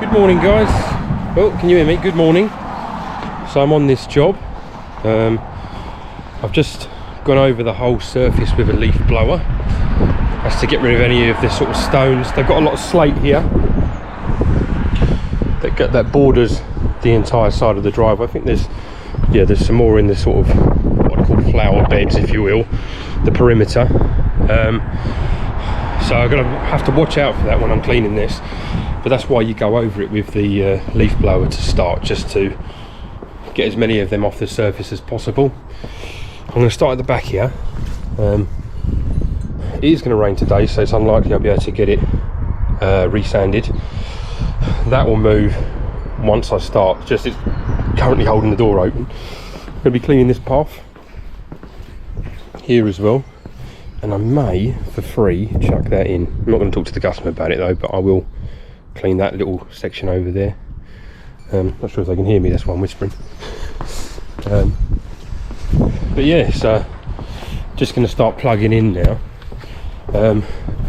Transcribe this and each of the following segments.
Good morning, guys. Oh, can you hear me? Good morning. So I'm on this job. I've just gone over the whole surface with a leaf blower. That's to get rid of any of this sort of stones. They've got a lot of slate here that borders the entire side of the driveway. I think there's some more in the sort of what I call flower beds, if you will, the perimeter. So I'm gonna have to watch out for that when I'm cleaning this. But that's why you go over it with the leaf blower to start, just to get as many of them off the surface as possible. I'm going to start at the back here. It is going to rain today, so it's unlikely I'll be able to get it resanded. That will move once I start. Just it's currently holding the door open. I'm going to be cleaning this path here as well, and I may, for free, chuck that in. I'm not going to talk to the customer about it though, but I will clean that little section over there. Not sure if they can hear me, that's why I'm whispering. But yeah, so just going to start plugging in now.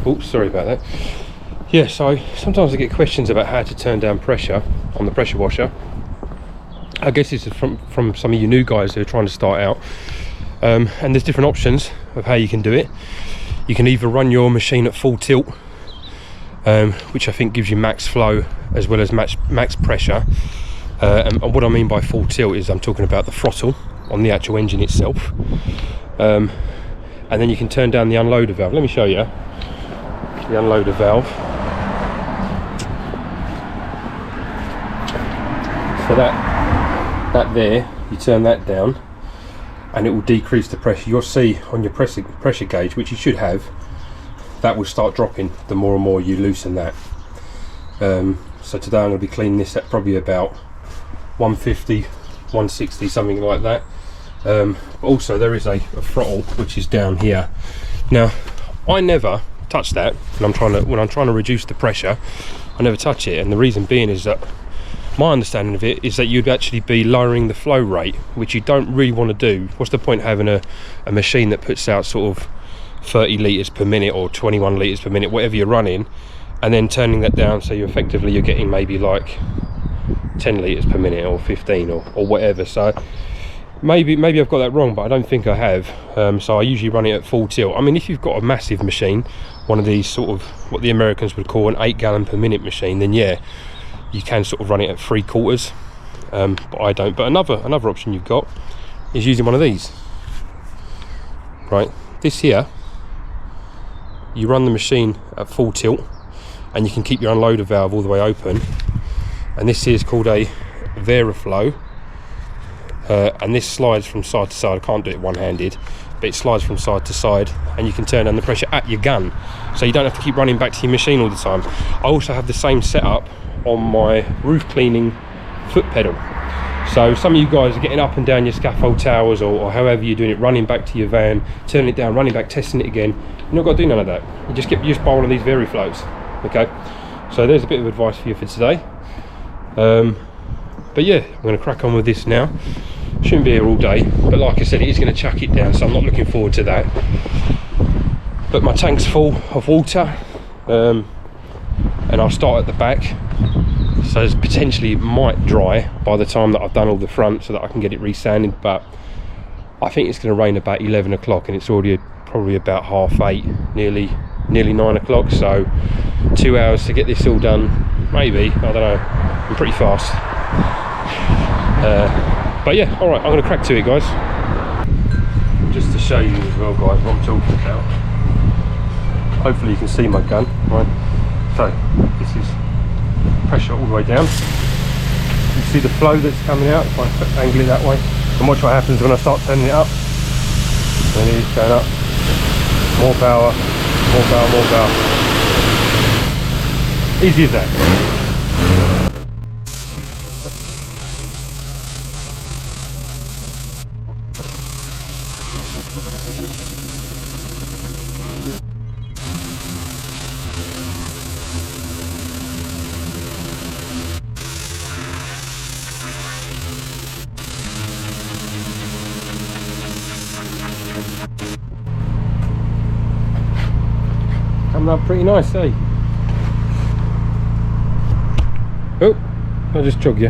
Oops, sorry about that. Yeah, so sometimes I get questions about how to turn down pressure on the pressure washer. I guess this is from some of you new guys who are trying to start out. And there's different options of how you can do it. You can either run your machine at full tilt, which I think gives you max flow as well as max pressure. And what I mean by full tilt is I'm talking about the throttle on the actual engine itself. And then you can turn down the unloader valve. Let me show you the unloader valve. So that there, you turn that down and it will decrease the pressure. You'll see on your pressure gauge, which you should have, that will start dropping the more and more you loosen that. So today I'm going to be cleaning this at probably about 150, 160, something like that. But also there is a throttle which is down here. Now I never touch that when I'm trying to reduce the pressure. I never touch it, and the reason being is that my understanding of it is that you'd actually be lowering the flow rate, which you don't really want to do. What's the point having a machine that puts out sort of 30 litres per minute or 21 litres per minute, whatever you're running, and then turning that down so you're getting maybe like 10 litres per minute or 15 or whatever. So maybe I've got that wrong, but I don't think I have. So I usually run it at full tilt. I mean, if you've got a massive machine, one of these sort of what the Americans would call an 8 gallon per minute machine, then yeah, you can sort of run it at 3/4. But I don't. But another option you've got is using one of these. Right, this here, you run the machine at full tilt and you can keep your unloader valve all the way open, and this here is called a Veriflow, and this slides from side to side. I can't do it one-handed, but it slides from side to side, and you can turn down the pressure at your gun, so you don't have to keep running back to your machine all the time. I also have the same setup on my roof cleaning foot pedal. So some of you guys are getting up and down your scaffold towers or however you're doing it, running back to your van, turning it down, running back, testing it again. You're not got to do none of that. You just buy one of these Veriflows. Okay, so there's a bit of advice for you for today. But yeah, I'm going to crack on with this now. Shouldn't be here all day, but like I said, it is going to chuck it down, so I'm not looking forward to that. But my tank's full of water, and I'll start at the back, so potentially it might dry by the time that I've done all the front so that I can get it resanded. But I think it's going to rain about 11 o'clock and it's already probably about 8:30, nearly 9 o'clock, so 2 hours to get this all done, maybe. I don't know, I'm pretty fast. But yeah, all right, I'm going to crack to it, guys. Just to show you as well, guys, what I'm talking about. Hopefully you can see my gun, right? So this is pressure all the way down. You see the flow that's coming out if I angle it that way, and watch what happens when I start turning it up. And it is going up. More power, more power, more power. Easy as that. Coming up pretty nice, eh? Oh, I'll just jog you.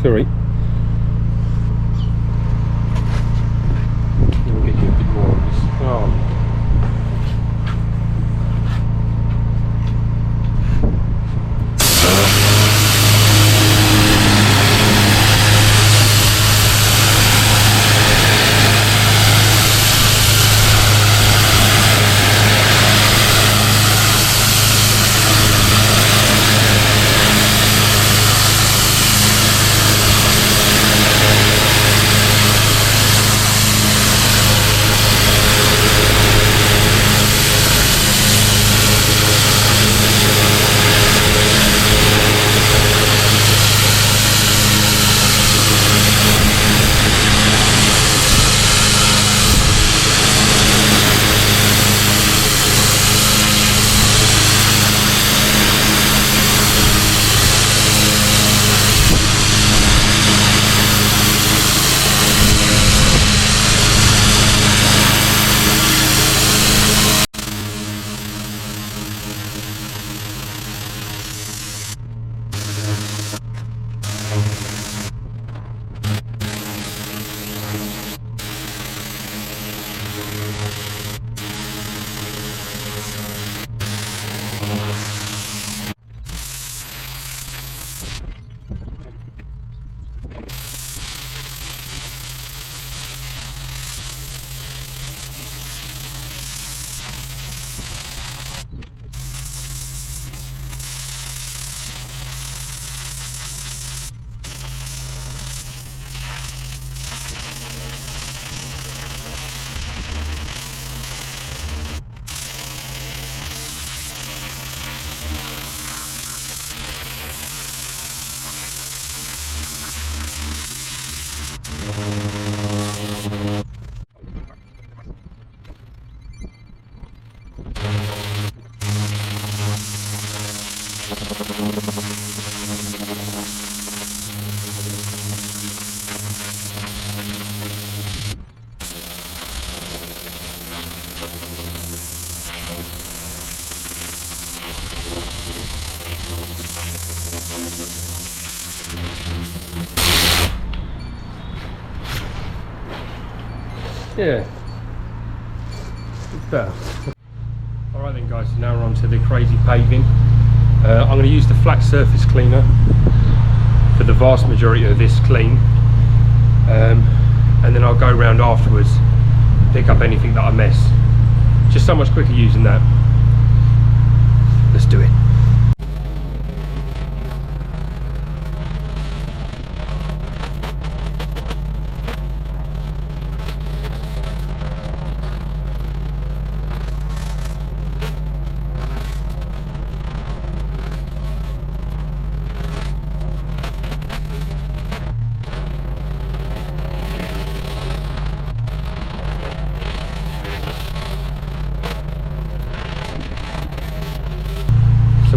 Sorry. We'll get you a bit more on this. Oh. Yeah, it's better. Alright then guys, so now we're on to the crazy paving. I'm going to use the flat surface cleaner for the vast majority of this clean, and then I'll go around afterwards, pick up anything that I miss. Just so much quicker using that. Let's do it.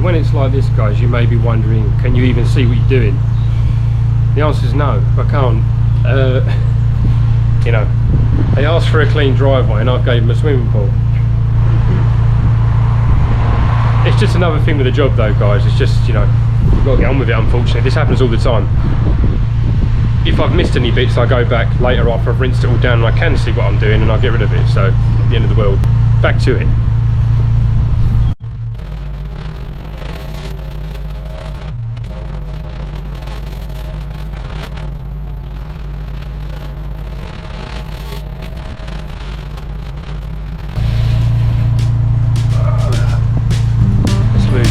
When it's like this guys, you may be wondering, can you even see what you're doing? The answer is no, I can't. You know, they asked for a clean driveway and I gave them a swimming pool. It's just another thing with the job though guys, it's just, you know, you've got to get on with it unfortunately. This happens all the time. If I've missed any bits, I go back later after I've rinsed it all down and I can see what I'm doing and I'll get rid of it, so at the end of the world. Back to it.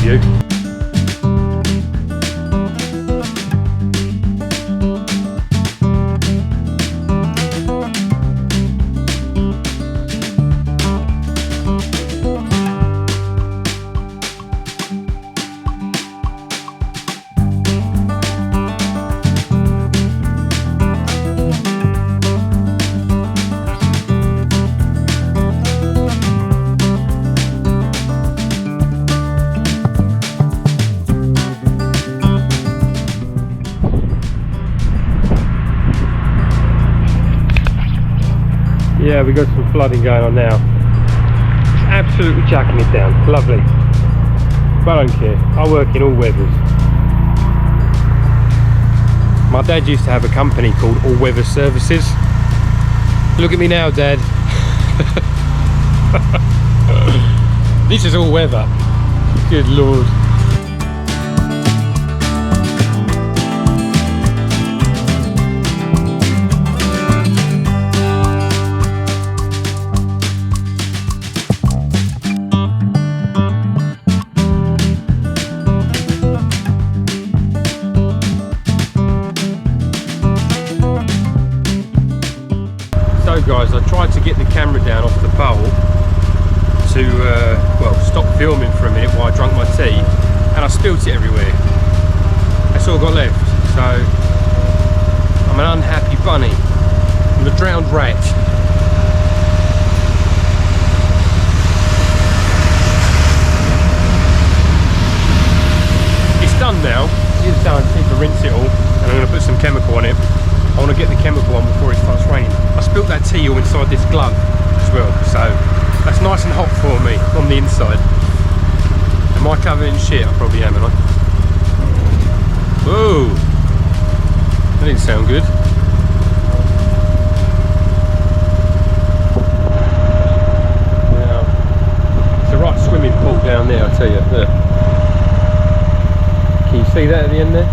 You. Yeah, we've got some flooding going on now. It's absolutely jacking it down. Lovely. But I don't care. I work in all weathers. My dad used to have a company called All Weather Services. Look at me now, Dad. This is all weather. Good Lord. So guys, I tried to get the camera down off the pole to well, stop filming for a minute while I drank my tea, and I spilt it everywhere. That's all I got left. So I'm an unhappy bunny. I'm a drowned rat. It's done now. It's done. I just need to rinse it all, and I'm going to put some chemical on it. I want to get the chemical on before it starts raining. I spilt that tea all inside this glove as well, so that's nice and hot for me on the inside. Am I covered in shit? I probably am, am I? Whoa! That didn't sound good. Now, it's a right swimming pool down there, I tell you. Look. Can you see that at the end there?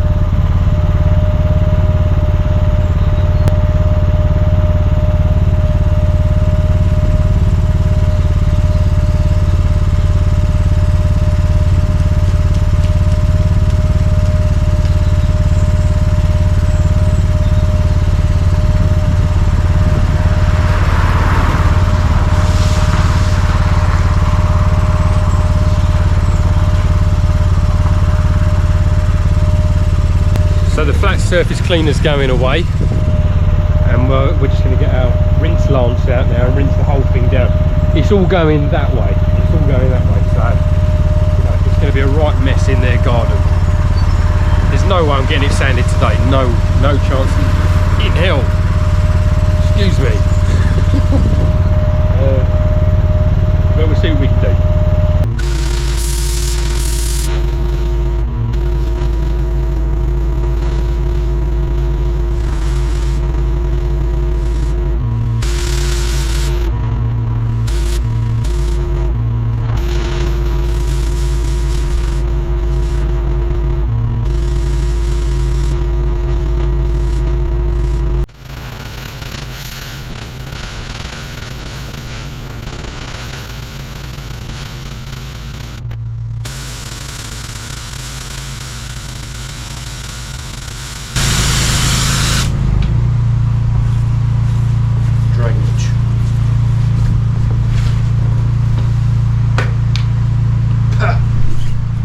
So the flat surface cleaner's going away, and we're just going to get our rinse lance out now and rinse the whole thing down. It's all going that way. It's all going that way. So you know, it's going to be a right mess in their garden. There's no way I'm getting it sanded today. No chance in hell. Excuse me. But we'll see what we can do.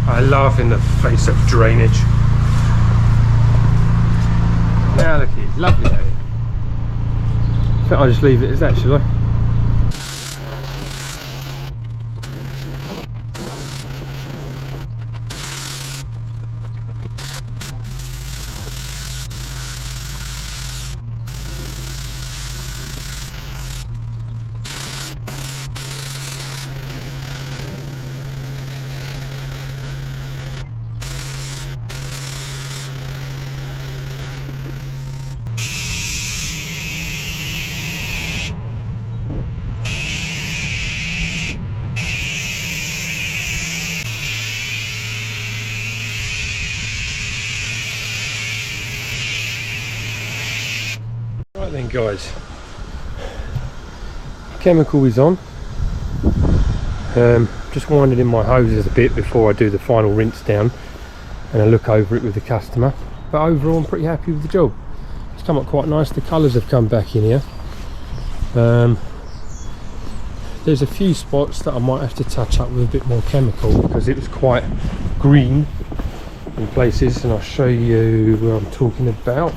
I laugh in the face of drainage. Now look, it's lovely out here. I think I'll just leave it as that, shall I? Right then guys, chemical is on. Just winding in my hoses a bit before I do the final rinse down and I look over it with the customer, but overall I'm pretty happy with the job. It's come up quite nice. The colours have come back in here. There's a few spots that I might have to touch up with a bit more chemical because it was quite green in places, and I'll show you where I'm talking about.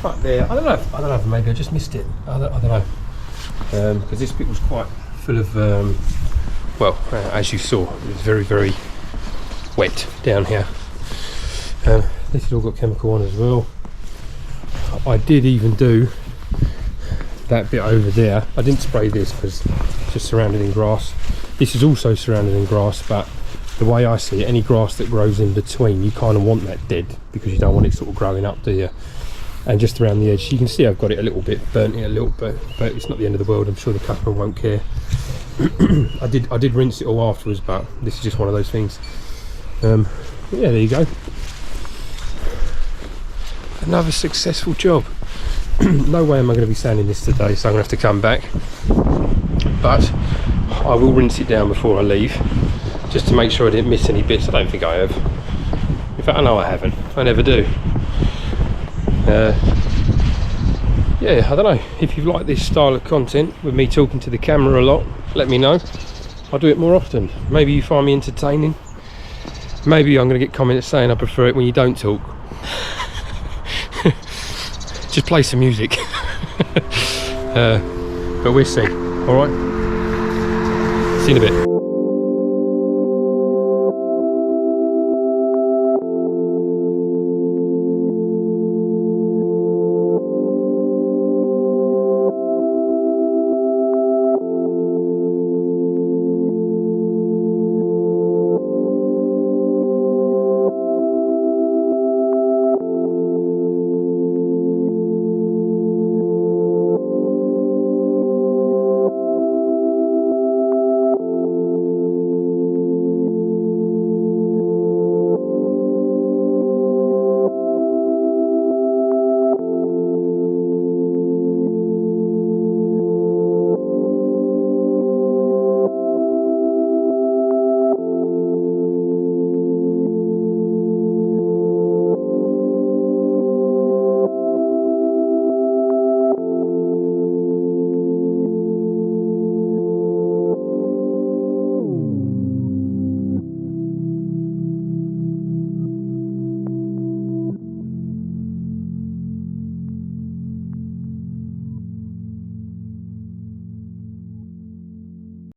Right there, I don't know, maybe I just missed it. I don't know, because this bit was quite full of, well, as you saw, it was very wet down here. This has all got chemical on as well. I did even do that bit over there. I didn't spray this because it's just surrounded in grass. This is also surrounded in grass, but the way I see it, any grass that grows in between, you kind of want that dead because you don't want it sort of growing up, do you? and just around the edge. You can see I've got it a little bit burnt it a little bit, but it's not the end of the world. I'm sure the customer won't care. I did rinse it all afterwards, but this is just one of those things. Yeah, there you go. Another successful job. No way am I going to be sanding this today, so I'm going to have to come back, but I will rinse it down before I leave, just to make sure I didn't miss any bits. I don't think I have. In fact, I know I haven't. I never do. Yeah, I don't know. If you like this style of content with me talking to the camera a lot, let me know. I'll do it more often. Maybe you find me entertaining. Maybe I'm going to get comments saying I prefer it when you don't talk. Just play some music. But we'll see. Alright? See you in a bit.